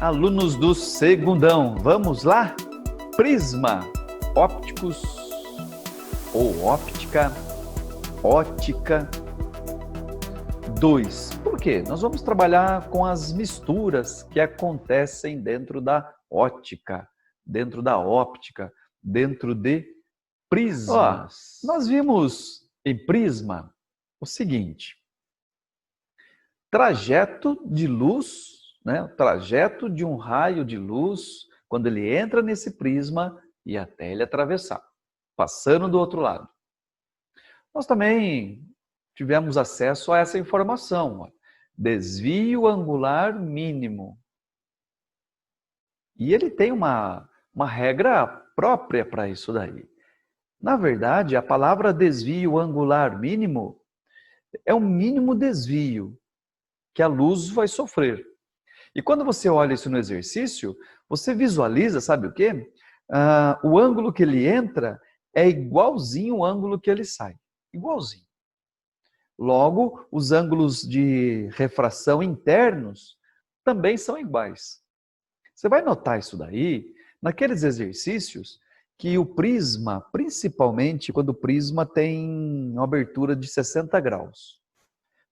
Alunos do segundão, vamos lá? Prisma, ópticos ou óptica, ótica 2. Por quê? Nós vamos trabalhar com as misturas que acontecem dentro da ótica, dentro da óptica, dentro de prismas. Nós vimos em prisma o seguinte: trajeto de luz, né? O trajeto de um raio de luz, quando ele entra nesse prisma e até ele atravessar, passando do outro lado. Nós também tivemos acesso a essa informação, ó, desvio angular mínimo. E ele tem uma regra própria para isso daí. Na verdade, a palavra desvio angular mínimo é o mínimo desvio que a luz vai sofrer. E quando você olha isso no exercício, você visualiza, sabe o quê? O ângulo que ele entra é igualzinho ao ângulo que ele sai. Igualzinho. Logo, os ângulos de refração internos também são iguais. Você vai notar isso daí naqueles exercícios que o prisma, principalmente quando o prisma tem uma abertura de 60 graus.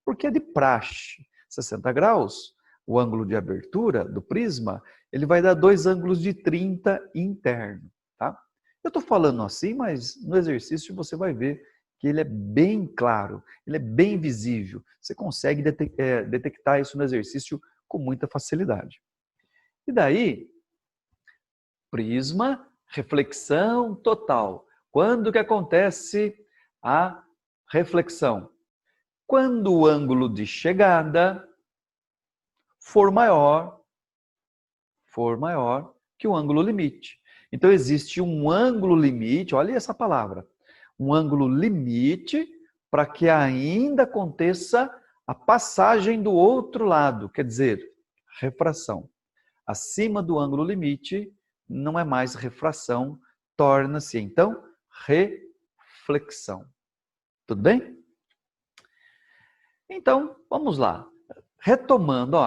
Porque é de praxe. 60 graus, o ângulo de abertura do prisma, ele vai dar 2 ângulos de 30 interno. Tá? Eu estou falando assim, mas no exercício você vai ver que ele é bem claro, ele é bem visível. Você consegue detectar isso no exercício com muita facilidade. E daí, prisma, reflexão total. Quando que acontece a reflexão? Quando o ângulo de chegada for maior que o ângulo limite. Então existe um ângulo limite, olha essa palavra, um ângulo limite para que ainda aconteça a passagem do outro lado, quer dizer, refração. Acima do ângulo limite não é mais refração, torna-se então reflexão. Tudo bem? Então, vamos lá. Retomando,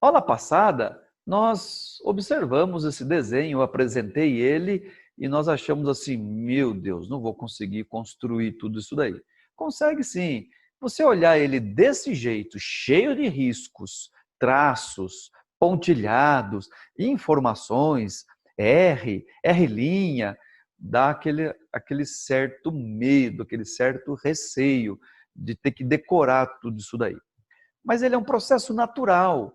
aula passada, nós observamos esse desenho, eu apresentei ele e nós achamos assim, meu Deus, não vou conseguir construir tudo isso daí. Consegue sim. Você olhar ele desse jeito, cheio de riscos, traços, pontilhados, informações, R', dá aquele certo medo, aquele certo receio de ter que decorar tudo isso daí. Mas ele é um processo natural,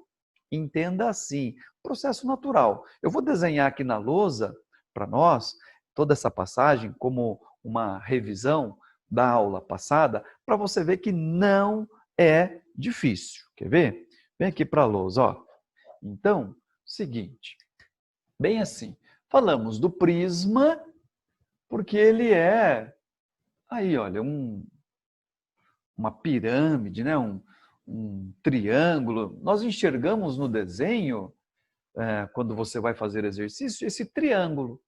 entenda assim, processo natural. Eu vou desenhar aqui na lousa, para nós, toda essa passagem como uma revisão da aula passada, para você ver que não é difícil. Quer ver? Vem aqui para a lousa, ó. Então, seguinte, bem assim, falamos do prisma, porque ele é, aí olha, uma pirâmide, né? Um triângulo. Nós enxergamos no desenho, quando você vai fazer exercício, esse triângulo.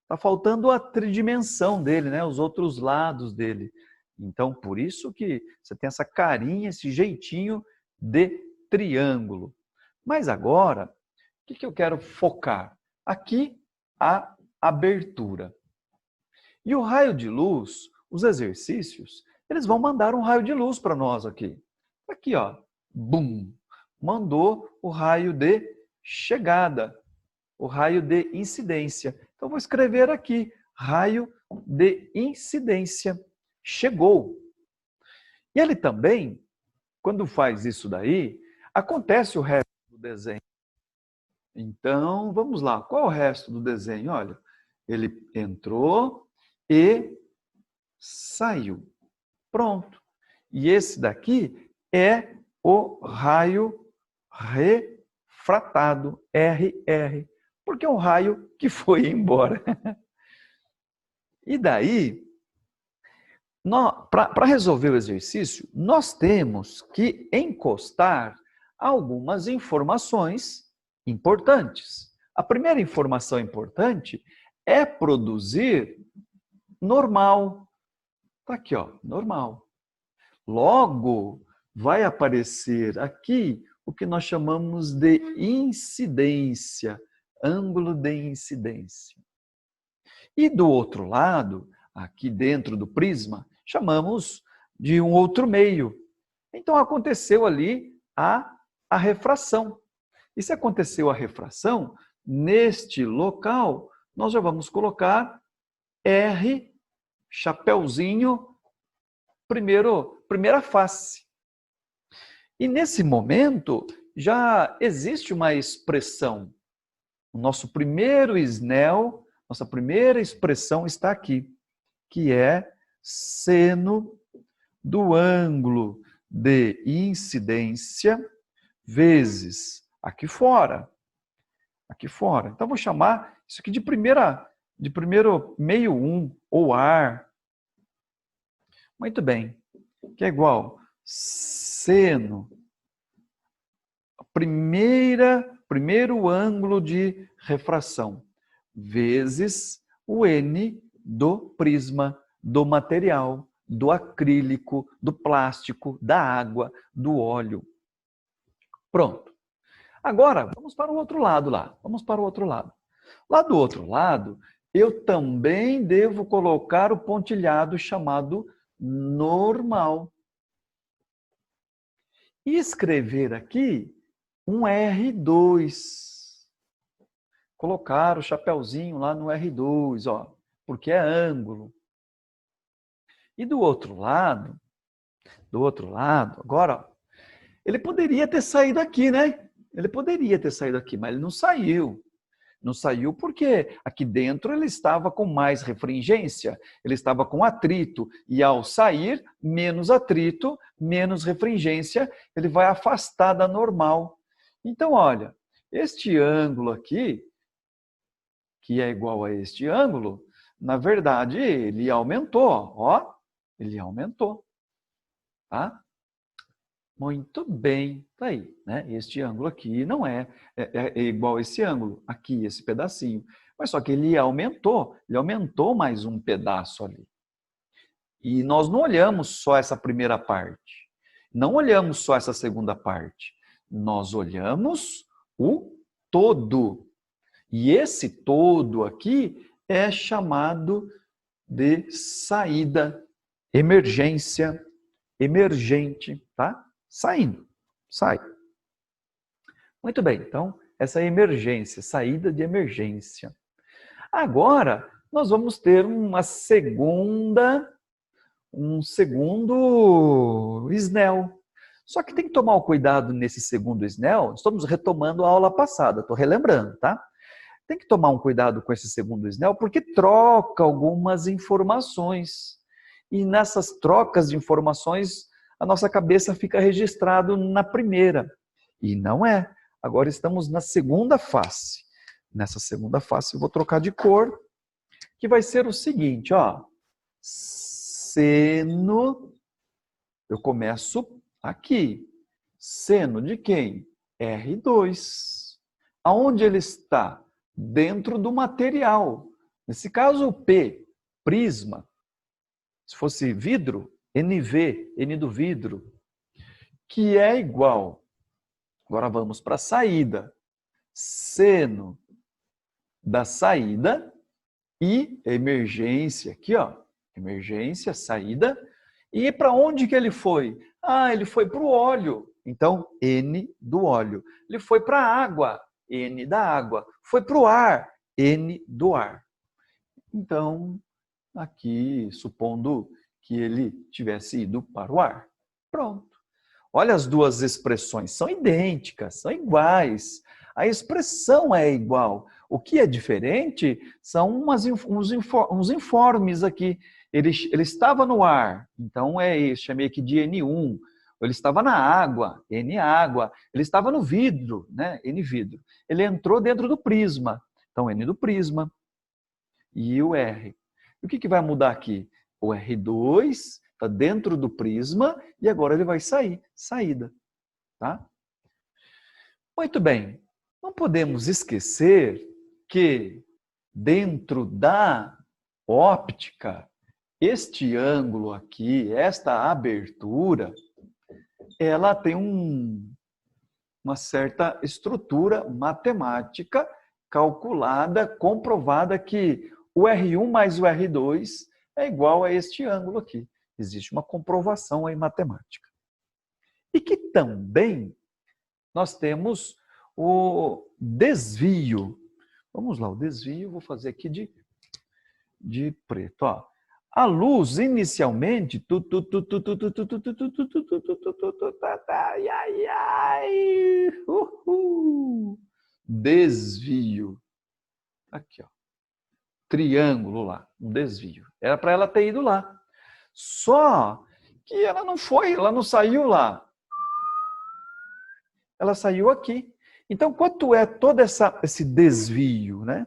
Está faltando a tridimensão dele, né? Os outros lados dele. Então, por isso que você tem essa carinha, esse jeitinho de triângulo. Mas agora, o que eu quero focar? Aqui, a abertura. E o raio de luz, os exercícios, eles vão mandar um raio de luz para nós aqui. Aqui, ó, bum, mandou o raio de chegada, o raio de incidência. Então, vou escrever aqui, raio de incidência. Chegou. E ele também, quando faz isso daí, acontece o resto do desenho. Então, vamos lá. Qual é o resto do desenho? Olha, ele entrou e saiu. Pronto. E esse daqui é o raio refratado, RR, porque é um raio que foi embora. E daí, para resolver o exercício, nós temos que encostar algumas informações importantes. A primeira informação importante é produzir normal. Está aqui, ó, normal. Logo, vai aparecer aqui o que nós chamamos de incidência, ângulo de incidência. E do outro lado, aqui dentro do prisma, chamamos de um outro meio. Então aconteceu ali a refração. E se aconteceu a refração, neste local, nós já vamos colocar R, chapeuzinho, primeira face. E nesse momento, já existe uma expressão. O nosso primeiro Snell, nossa primeira expressão está aqui, que é seno do ângulo de incidência vezes aqui fora. Aqui fora. Então, vou chamar isso aqui de primeiro meio 1, ou ar. Muito bem. Que é igual seno, primeiro ângulo de refração, vezes o N do prisma, do material, do acrílico, do plástico, da água, do óleo. Pronto. Agora, vamos para o outro lado lá. Vamos para o outro lado. Lá do outro lado, eu também devo colocar o pontilhado chamado normal. E escrever aqui um R2. Colocar o chapeuzinho lá no R2, ó, porque é ângulo. E do outro lado, agora, ó, ele poderia ter saído aqui, né? Ele poderia ter saído aqui, mas ele não saiu. Não saiu porque aqui dentro ele estava com mais refringência, ele estava com atrito. E ao sair, menos atrito, menos refringência, ele vai afastar da normal. Então, olha, este ângulo aqui, que é igual a este ângulo, na verdade, ele aumentou, ó. Ele aumentou, tá? Muito bem, tá aí, né? Este ângulo aqui não é igual a esse ângulo, aqui, esse pedacinho. Mas só que ele aumentou mais um pedaço ali. E nós não olhamos só essa primeira parte, não olhamos só essa segunda parte, nós olhamos o todo. E esse todo aqui é chamado de saída, emergência, emergente, tá? Saindo, sai. Muito bem, então, essa é a emergência, saída de emergência. Agora, nós vamos ter um segundo Snell. Só que tem que tomar o cuidado nesse segundo Snell, estamos retomando a aula passada, estou relembrando, tá? Tem que tomar um cuidado com esse segundo Snell, porque troca algumas informações. E nessas trocas de informações, a nossa cabeça fica registrado na primeira. E não é. Agora estamos na segunda face. Nessa segunda face eu vou trocar de cor, que vai ser o seguinte, ó. Seno, eu começo aqui. Seno de quem? R2. Aonde ele está? Dentro do material. Nesse caso, o P, prisma. Se fosse vidro, NV, N do vidro, que é igual. Agora vamos para a saída. Seno da saída e emergência, aqui ó, emergência, saída. E para onde que ele foi? Ah, ele foi para o óleo. Então, N do óleo. Ele foi para a água, N da água. Foi para o ar, N do ar. Então, aqui, supondo que ele tivesse ido para o ar. Pronto. Olha, as duas expressões são idênticas, são iguais. A expressão é igual. O que é diferente são uns informes aqui. Ele estava no ar, então chamei aqui de N1. Ele estava na água, N água. Ele estava no vidro, né? N vidro. Ele entrou dentro do prisma, então N do prisma. E o R. O que vai mudar aqui? O R2 está dentro do prisma e agora ele vai sair, saída. Tá? Muito bem. Não podemos esquecer que dentro da óptica, este ângulo aqui, esta abertura, ela tem um uma certa estrutura matemática calculada, comprovada que o R1 mais o R2 é igual a este ângulo aqui. Existe uma comprovação aí matemática. E que também nós temos o desvio. Vamos lá, o desvio, vou fazer aqui de preto. Ó. A luz, inicialmente, desvio. Aqui, ó. Triângulo lá, um desvio. Era para ela ter ido lá. Só que ela não foi, ela não saiu lá. Ela saiu aqui. Então, quanto é todo esse desvio, né?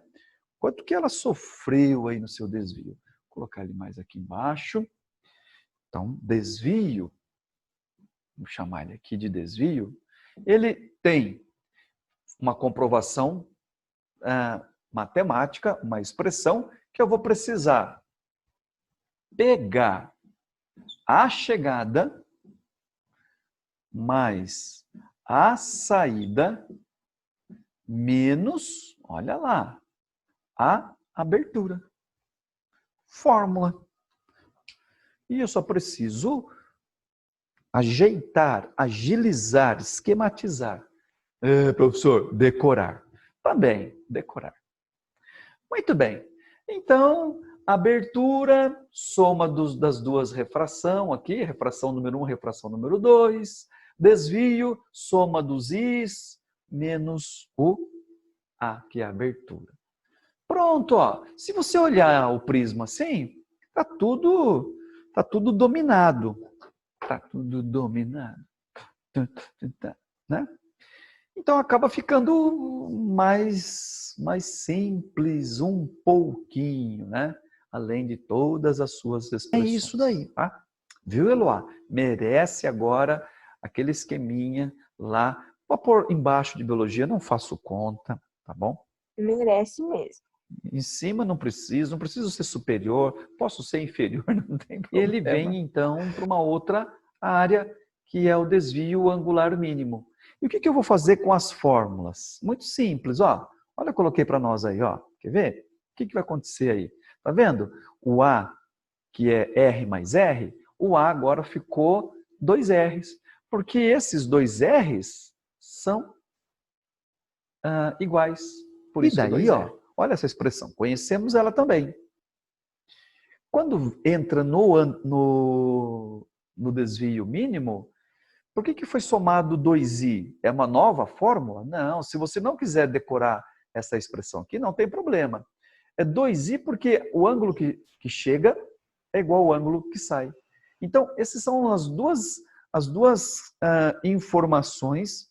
Quanto que ela sofreu aí no seu desvio? Vou colocar ele mais aqui embaixo. Então, desvio, vamos chamar ele aqui de desvio, ele tem uma comprovação matemática, uma expressão que eu vou precisar pegar a chegada mais a saída menos, olha lá, a abertura. Fórmula. E eu só preciso ajeitar, agilizar, esquematizar. Professor, decorar. Também, decorar. Muito bem. Então, abertura, soma das duas refração aqui, refração número 1, refração número 2. Desvio, soma dos Is, menos o A, que é a abertura. Pronto, ó. Se você olhar o prisma assim, tá tudo dominado. Tá tudo dominado. Né? Então acaba ficando mais simples um pouquinho, né? Além de todas as suas expressões. É isso daí, tá? Viu, Eloá? Merece agora aquele esqueminha lá. Vou pôr embaixo de biologia, não faço conta, tá bom? Merece mesmo. Em cima não preciso ser superior, posso ser inferior, não tem problema. E ele vem então para uma outra área, que é o desvio angular mínimo. E o que eu vou fazer com as fórmulas? Muito simples, ó. Olha, eu coloquei para nós aí, ó. Quer ver? O que vai acontecer aí? Tá vendo? O A, que é R mais R, o A agora ficou 2 R's. Porque esses 2 R's são iguais. Por isso daí, ó, olha essa expressão. Conhecemos ela também. Quando entra no desvio mínimo, por que foi somado 2i? É uma nova fórmula? Não, se você não quiser decorar essa expressão aqui, não tem problema. É 2i porque o ângulo que chega é igual ao ângulo que sai. Então, essas são as duas informações,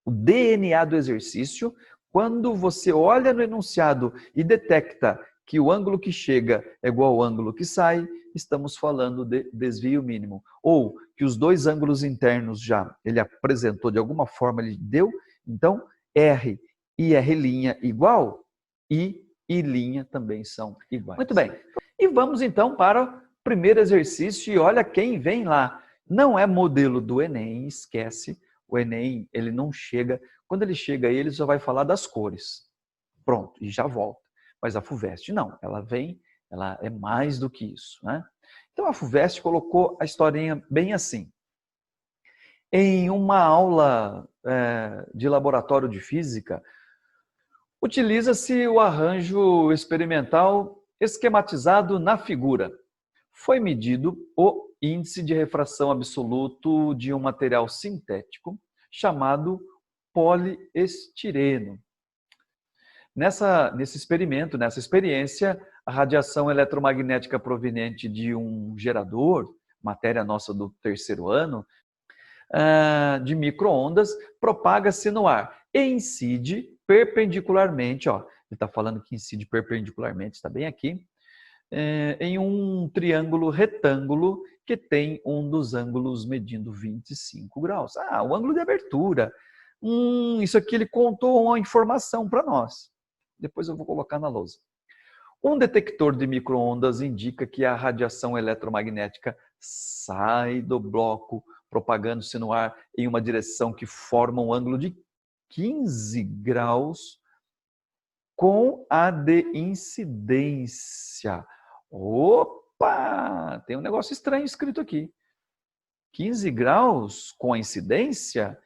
o DNA do exercício. Quando você olha no enunciado e detecta que o ângulo que chega é igual ao ângulo que sai, estamos falando de desvio mínimo. Ou que os dois ângulos internos já ele apresentou de alguma forma, ele deu, então R e R' igual, I e linha também são iguais. Muito bem. E vamos então para o primeiro exercício e olha quem vem lá. Não é modelo do Enem, esquece. O Enem, ele não chega. Quando ele chega aí, ele só vai falar das cores. Pronto, e já volta. Mas a FUVEST não, ela é mais do que isso, né? Então a FUVEST colocou a historinha bem assim. Em uma aula de laboratório de física, utiliza-se o arranjo experimental esquematizado na figura. Foi medido o índice de refração absoluto de um material sintético chamado poliestireno. Nesse experimento, nessa experiência, a radiação eletromagnética proveniente de um gerador, matéria nossa do terceiro ano, de micro-ondas, propaga-se no ar e incide perpendicularmente, ó, ele está falando que incide perpendicularmente, está bem aqui, em um triângulo retângulo que tem um dos ângulos medindo 25 graus. O ângulo de abertura. Isso aqui ele contou uma informação para nós. Depois eu vou colocar na lousa. Um detector de micro-ondas indica que a radiação eletromagnética sai do bloco propagando-se no ar em uma direção que forma um ângulo de 15 graus com a de incidência. Opa! Tem um negócio estranho escrito aqui. 15 graus com a incidência?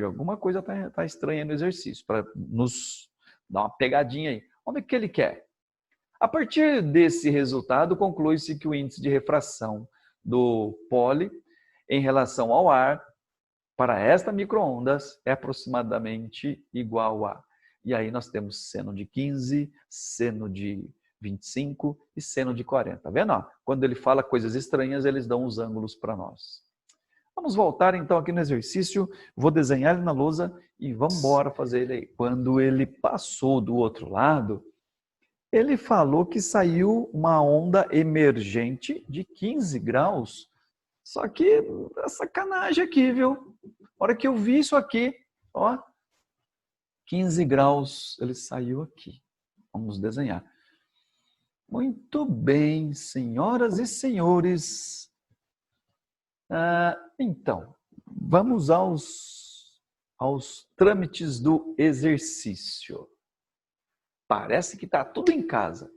Alguma coisa está estranha no exercício, para nos dar uma pegadinha aí. Onde é que ele quer? A partir desse resultado, conclui-se que o índice de refração do pole em relação ao ar para esta micro-ondas é aproximadamente igual a... E aí nós temos seno de 15, seno de 25 e seno de 40. Tá vendo? Quando ele fala coisas estranhas, eles dão os ângulos para nós. Vamos voltar então aqui no exercício. Vou desenhar ele na lousa e vamos embora fazer ele aí. Quando ele passou do outro lado, ele falou que saiu uma onda emergente de 15 graus. Só que é sacanagem aqui, viu? A hora que eu vi isso aqui, ó, 15 graus, ele saiu aqui. Vamos desenhar. Muito bem, senhoras e senhores. Então, vamos aos trâmites do exercício. Parece que está tudo em casa.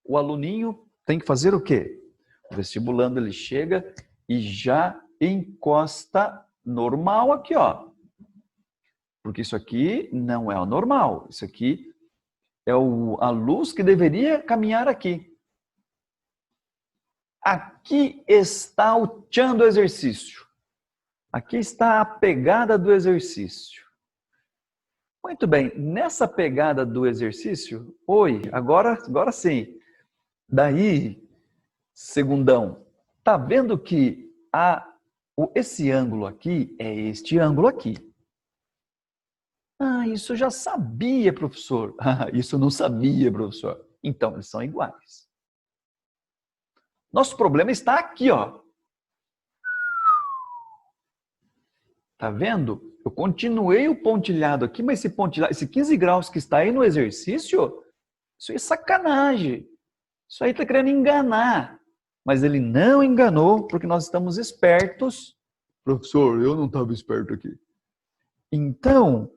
O aluninho tem que fazer o quê? O vestibulando ele chega e já encosta normal aqui, ó. Porque isso aqui não é o normal. Isso aqui é a luz que deveria caminhar aqui. Aqui está o tchan do exercício. Aqui está a pegada do exercício. Muito bem, nessa pegada do exercício, agora sim. Daí, segundão, tá vendo que esse ângulo aqui é este ângulo aqui. Isso eu já sabia, professor. Isso eu não sabia, professor. Então, eles são iguais. Nosso problema está aqui, ó. Tá vendo? Eu continuei o pontilhado aqui, mas esse pontilhado, esse 15 graus que está aí no exercício, isso aí é sacanagem. Isso aí está querendo enganar. Mas ele não enganou, porque nós estamos espertos. Professor, eu não estava esperto aqui. Então,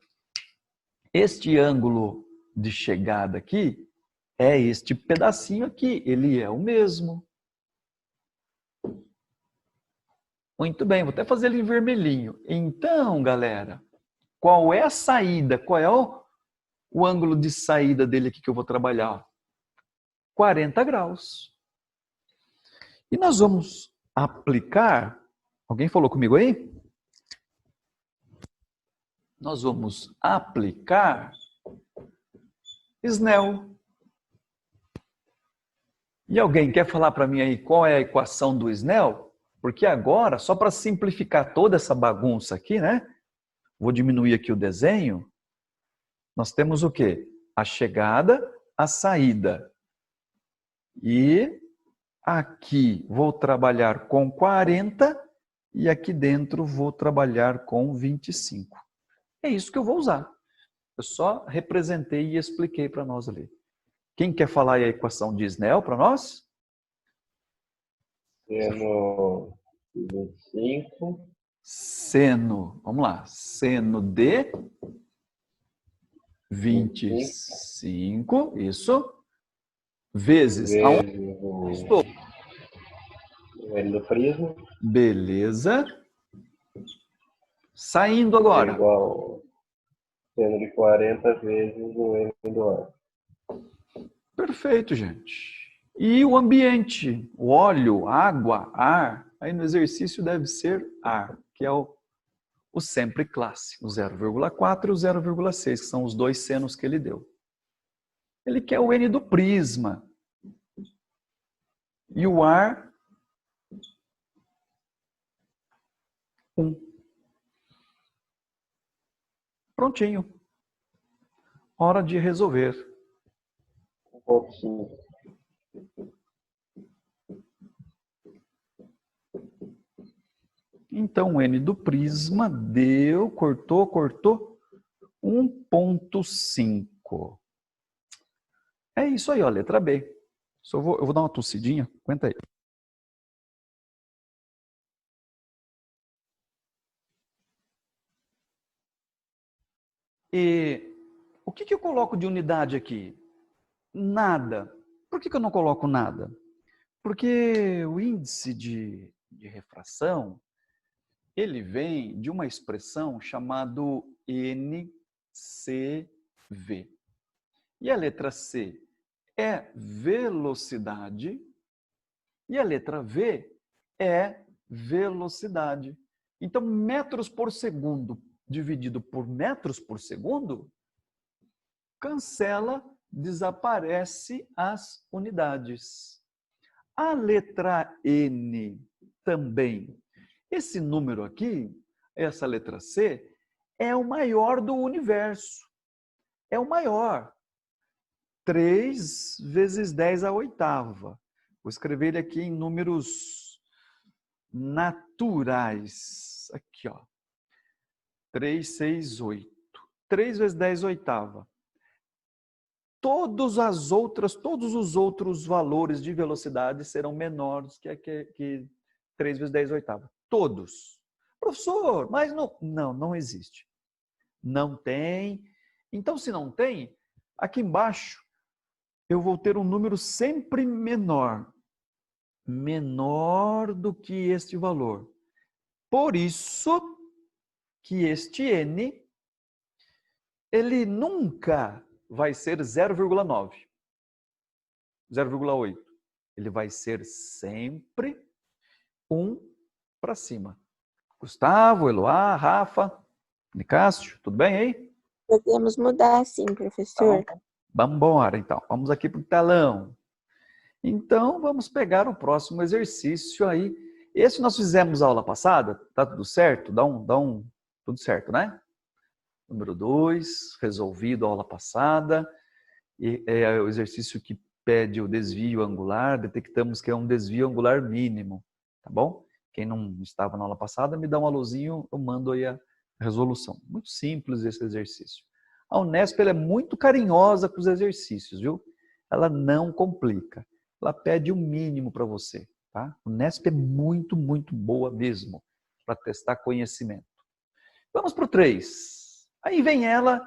este ângulo de chegada aqui é este pedacinho aqui. Ele é o mesmo. Muito bem, vou até fazer ele em vermelhinho. Então, galera, qual é a saída? Qual é o ângulo de saída dele aqui que eu vou trabalhar? 40 graus. E nós vamos aplicar... Alguém falou comigo aí? Nós vamos aplicar Snell. E alguém quer falar para mim aí qual é a equação do Snell? Porque agora, só para simplificar toda essa bagunça aqui, né? Vou diminuir aqui o desenho. Nós temos o quê? A chegada, a saída. E aqui vou trabalhar com 40 e aqui dentro vou trabalhar com 25. É isso que eu vou usar. Eu só representei e expliquei para nós ali. Quem quer falar aí a equação de Snell para nós? Seno 25. Seno, vamos lá. Seno de 25, isso. Vezes o L do prisma. Beleza. Saindo agora. Igual seno de 40 vezes o M do ar. Perfeito, gente. E o ambiente, o óleo, água, ar, aí no exercício deve ser ar, que é o sempre clássico, o 0,4 e o 0,6, que são os dois senos que ele deu. Ele quer o N do prisma. E o ar, 1. Prontinho. Hora de resolver. 1,5. Então, o N do prisma deu, cortou 1,5. É isso aí, ó, letra B. Eu vou dar uma tossidinha, aguenta aí. E o que eu coloco de unidade aqui? Nada. Por que eu não coloco nada? Porque o índice de refração, ele vem de uma expressão chamada NCV. E a letra C é velocidade e a letra V é velocidade. Então, metros por segundo dividido por metros por segundo, cancela, desaparece as unidades. A letra N também. Esse número aqui, essa letra C, é o maior do universo. É o maior. 3 vezes 10 à oitava. Vou escrever ele aqui em números naturais. Aqui, ó. 3, 6, 8. 3 vezes 10 à oitava. Todos os outros valores de velocidade serão menores que 3 vezes 10 à oitava. Todos. Professor, mas não existe. Não tem. Então, se não tem, aqui embaixo eu vou ter um número sempre menor. Menor do que este valor. Por isso que este N, ele nunca vai ser 0,9, 0,8. Ele vai ser sempre 1 para cima. Gustavo, Eloá, Rafa, Nicásio, tudo bem aí? Podemos mudar sim, professor. Tá, vamos embora, então. Vamos aqui para o telão. Então, vamos pegar o próximo exercício aí. Esse nós fizemos a aula passada, tá tudo certo? Tudo certo, né? Número 2, resolvido a aula passada. E é o exercício que pede o desvio angular, detectamos que é um desvio angular mínimo, tá bom? Quem não estava na aula passada, me dá um alôzinho, eu mando aí a resolução. Muito simples esse exercício. A Unesp ela é muito carinhosa com os exercícios, viu? Ela não complica. Ela pede o mínimo para você, tá? A Unesp é muito, muito boa mesmo para testar conhecimento. Vamos para o 3. Aí vem ela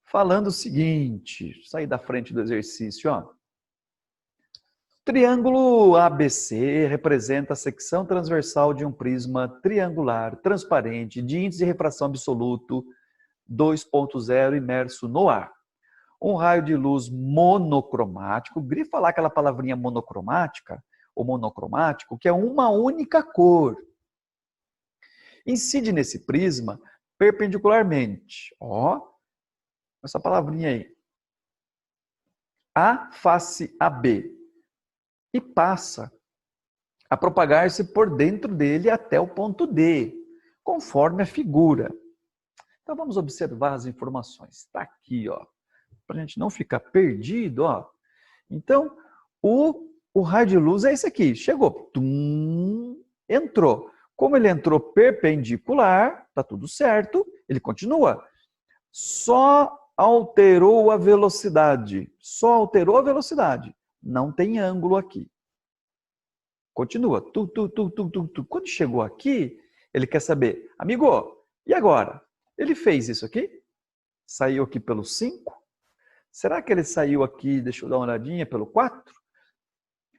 falando o seguinte, sair da frente do exercício, ó. Triângulo ABC representa a secção transversal de um prisma triangular transparente de índice de refração absoluto 2.0 imerso no ar. Um raio de luz monocromático, grifa lá aquela palavrinha monocromática, ou monocromático, que é uma única cor. Incide nesse prisma perpendicularmente, ó, essa palavrinha aí, A face AB, e passa a propagar-se por dentro dele até o ponto D, conforme a figura. Então vamos observar as informações. Está aqui, ó, para a gente não ficar perdido, ó. Então, o raio de luz é esse aqui, chegou, entrou. Como ele entrou perpendicular, tá tudo certo, ele continua. Só alterou a velocidade. Só alterou a velocidade. Não tem ângulo aqui. Continua. Quando chegou aqui, ele quer saber, amigo, e agora? Ele fez isso aqui? Saiu aqui pelo 5? Será que ele saiu aqui, deixa eu dar uma olhadinha, pelo 4?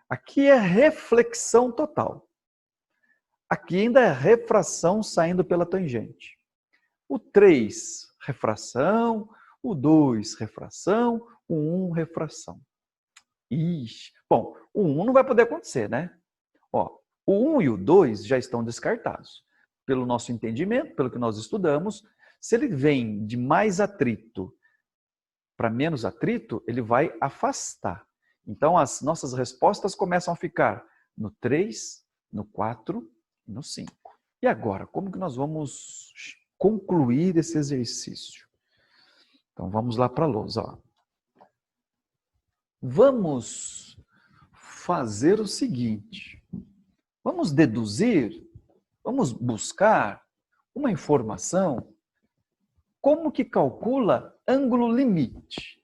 Aqui é reflexão total. Aqui ainda é refração saindo pela tangente. O 3, refração. O 2, refração. O 1, refração. Ixi. Bom, o 1 não vai poder acontecer, né? Ó, o 1 e o 2 já estão descartados. Pelo nosso entendimento, pelo que nós estudamos, se ele vem de mais atrito para menos atrito, ele vai afastar. Então, as nossas respostas começam a ficar no 3, no 4 e no 5. E agora, como que nós vamos concluir esse exercício? Então, vamos lá para a lousa, ó. Vamos fazer o seguinte. Vamos deduzir, vamos buscar uma informação. Como que calcula ângulo limite?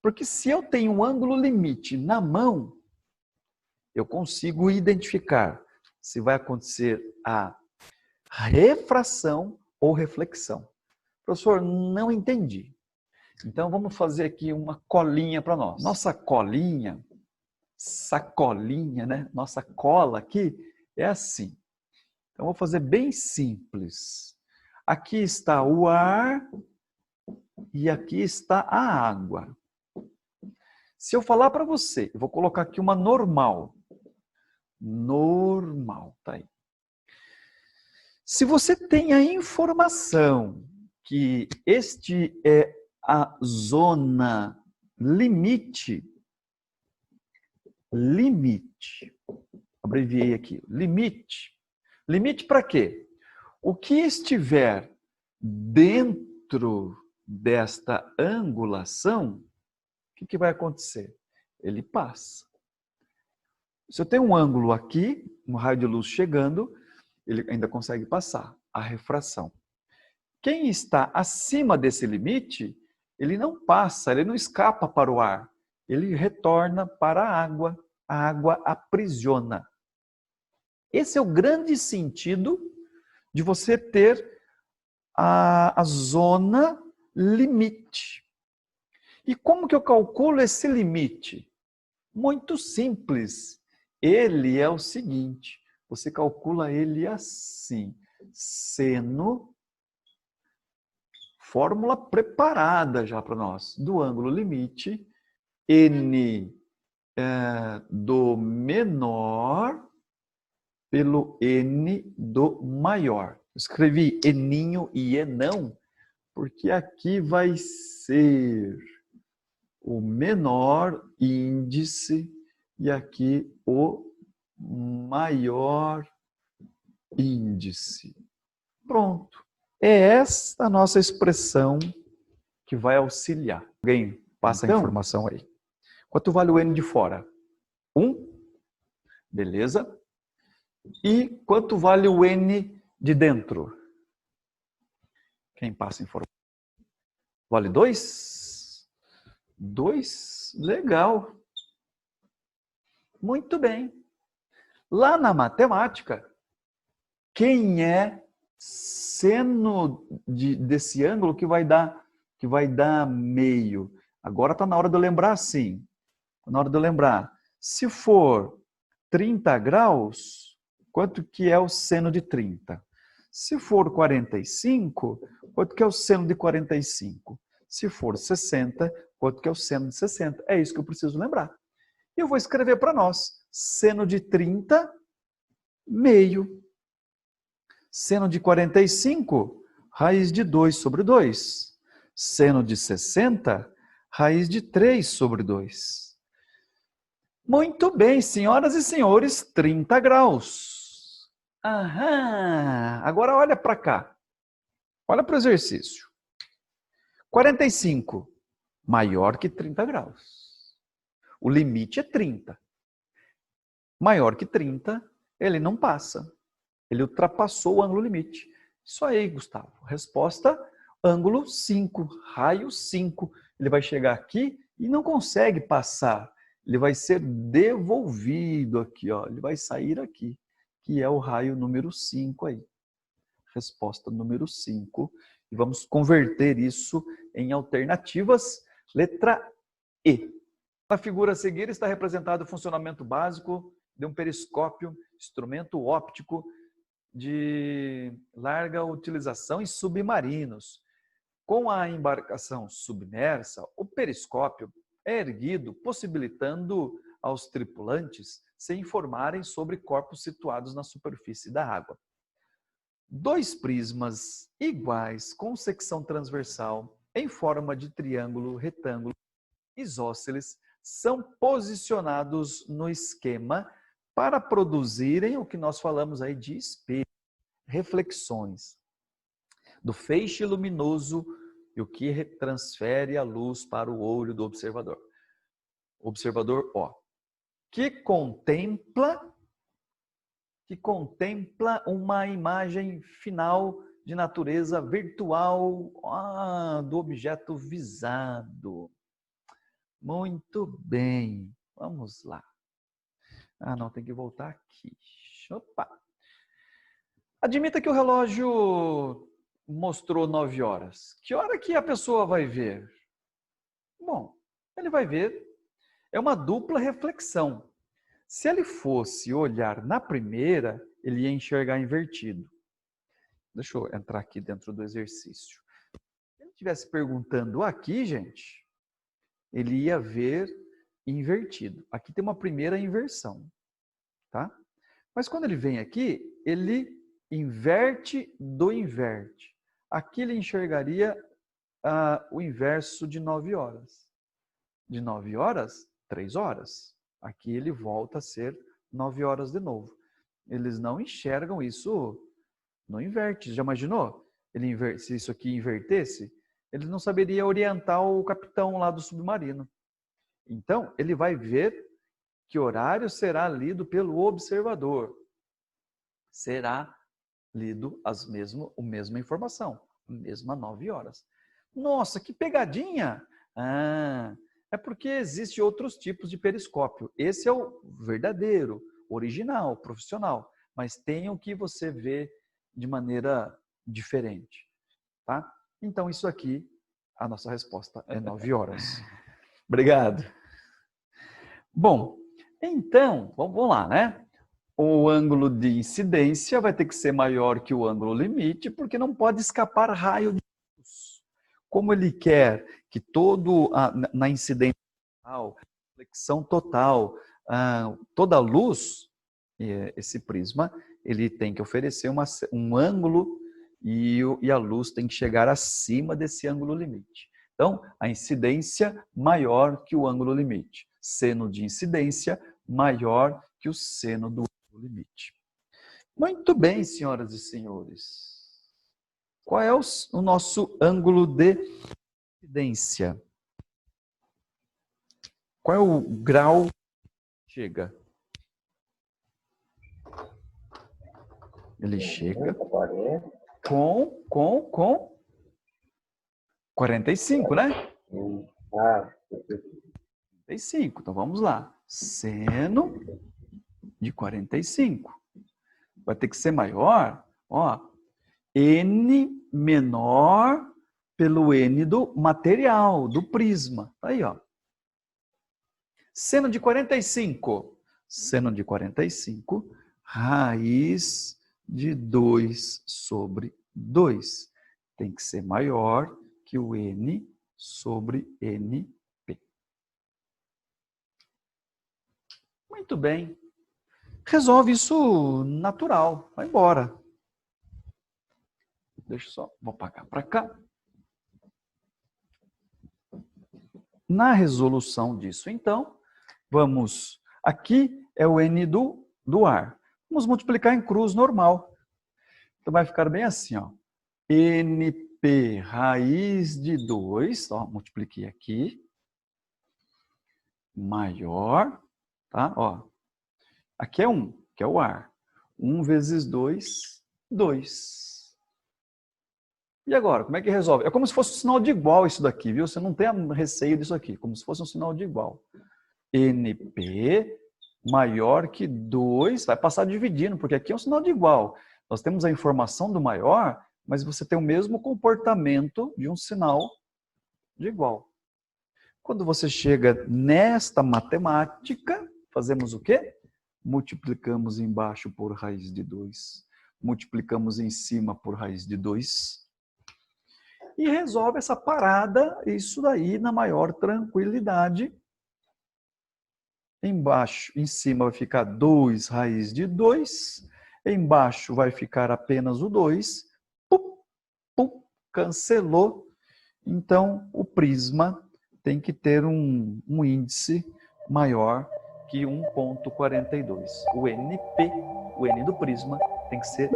Porque se eu tenho um ângulo limite na mão, eu consigo identificar se vai acontecer a refração ou reflexão. Professor, não entendi. Então, vamos fazer aqui uma colinha para nós. Nossa colinha, sacolinha, né? Nossa cola aqui é assim. Então, vou fazer bem simples. Aqui está o ar e aqui está a água. Se eu falar para você, eu vou colocar aqui uma normal. Normal, tá aí. Se você tem a informação que este é a zona limite, abreviei aqui, limite. Limite para quê? O que estiver dentro desta angulação, o que vai acontecer? Ele passa. Se eu tenho um ângulo aqui, um raio de luz chegando, ele ainda consegue passar, a refração. Quem está acima desse limite, ele não passa, ele não escapa para o ar, ele retorna para a água aprisiona. Esse é o grande sentido de você ter a zona limite. E como que eu calculo esse limite? Muito simples. Ele é o seguinte, você calcula ele assim, seno, fórmula preparada já para nós, do ângulo limite, n do menor pelo n do maior. Escrevi eninho e enão, porque aqui vai ser o menor índice e aqui o maior índice. Pronto. É esta a nossa expressão que vai auxiliar. Alguém passa a informação aí. Quanto vale o N de fora? 1. Beleza. E quanto vale o N de dentro? Quem passa a informação? Vale 2? 2? Legal. Muito bem. Lá na matemática, quem é seno desse ângulo que vai dar meio? Agora está na hora de eu lembrar assim. Na hora de eu lembrar. Se for 30 graus, quanto que é o seno de 30? Se for 45, quanto que é o seno de 45? Se for 60, quanto que é o seno de 60? É isso que eu preciso lembrar. E eu vou escrever para nós. Seno de 30, meio. Seno de 45, raiz de 2 sobre 2. Seno de 60, raiz de 3 sobre 2. Muito bem, senhoras e senhores, 30 graus. Aham. Agora olha para cá. Olha para o exercício. 45, maior que 30 graus. O limite é 30. Maior que 30, ele não passa. Ele ultrapassou o ângulo limite. Isso aí, Gustavo. Resposta, ângulo 5, raio 5. Ele vai chegar aqui e não consegue passar. Ele vai ser devolvido aqui, ó. Ele vai sair aqui, que é o raio número 5 aí. Resposta número 5. E vamos converter isso em alternativas. Letra E. Na figura a seguir está representado o funcionamento básico de um periscópio, instrumento óptico de larga utilização em submarinos. Com a embarcação submersa, o periscópio é erguido, possibilitando aos tripulantes se informarem sobre corpos situados na superfície da água. 2 prismas iguais com secção transversal em forma de triângulo, retângulo, isósceles são posicionados no esquema para produzirem o que nós falamos aí de espelho, reflexões do feixe luminoso e o que transfere a luz para o olho do observador. O observador, ó, que contempla uma imagem final de natureza virtual do objeto visado. Muito bem, vamos lá. Não, tem que voltar aqui. Opa! Admita que o relógio mostrou 9 horas. Que hora que a pessoa vai ver? Bom, ele vai ver, é uma dupla reflexão. Se ele fosse olhar na primeira, ele ia enxergar invertido. Deixa eu entrar aqui dentro do exercício. Se ele estivesse perguntando aqui, gente, ele ia ver invertido. Aqui tem uma primeira inversão, tá? Mas quando ele vem aqui, ele inverte do inverte. Aqui ele enxergaria o inverso de 9 horas. De 9 horas, 3 horas. Aqui ele volta a ser 9 horas de novo. Eles não enxergam isso no inverte. Já imaginou? Se isso aqui invertesse, ele não saberia orientar o capitão lá do submarino. Então, ele vai ver que horário será lido pelo observador. Será lido a mesma informação, a mesma 9 horas. Nossa, que pegadinha! É porque existem outros tipos de periscópio. Esse é o verdadeiro, original, profissional. Mas tem o que você vê de maneira diferente. Tá? Então, isso aqui, a nossa resposta é 9 horas. Obrigado. Bom, então, vamos lá, né? O ângulo de incidência vai ter que ser maior que o ângulo limite, porque não pode escapar raio de luz. Como ele quer que na incidência total, reflexão total, toda a luz, esse prisma, ele tem que oferecer um ângulo e a luz tem que chegar acima desse ângulo limite. Então, a incidência maior que o ângulo limite. Seno de incidência maior que o seno do ângulo limite. Muito bem, senhoras e senhores. Qual é o nosso ângulo de incidência? Qual é o grau que chega? Ele chega com 45, né? 45. Então vamos lá. Seno de 45. Vai ter que ser maior, ó, N menor pelo N do material, do prisma. Tá aí, ó. Seno de 45. Seno de 45, raiz de 2 sobre 2. Tem que ser maior que o N sobre NP. Muito bem. Resolve isso natural. Vai embora. Deixa eu só, vou apagar para cá. Na resolução disso, então, vamos... Aqui é o N do ar. Vamos multiplicar em cruz normal. Então vai ficar bem assim, ó. NP raiz de 2, ó, multipliquei aqui. Maior, tá? Ó. Aqui é 1, que é o ar. 1 vezes 2, 2. E agora, como é que resolve? É como se fosse um sinal de igual isso daqui, viu? Você não tem receio disso aqui, como se fosse um sinal de igual. NP maior que 2, vai passar dividindo, porque aqui é um sinal de igual. Nós temos a informação do maior, mas você tem o mesmo comportamento de um sinal de igual. Quando você chega nesta matemática, fazemos o quê? Multiplicamos embaixo por raiz de 2, multiplicamos em cima por raiz de 2 e resolve essa parada, isso daí na maior tranquilidade. Embaixo, em cima vai ficar 2 raiz de 2, embaixo vai ficar apenas o 2, cancelou. Então, o prisma tem que ter um índice maior que 1,42. O NP, o N do prisma, tem que ser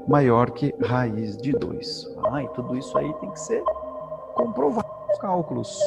maior que raiz de 2. E tudo isso aí tem que ser comprovado nos cálculos.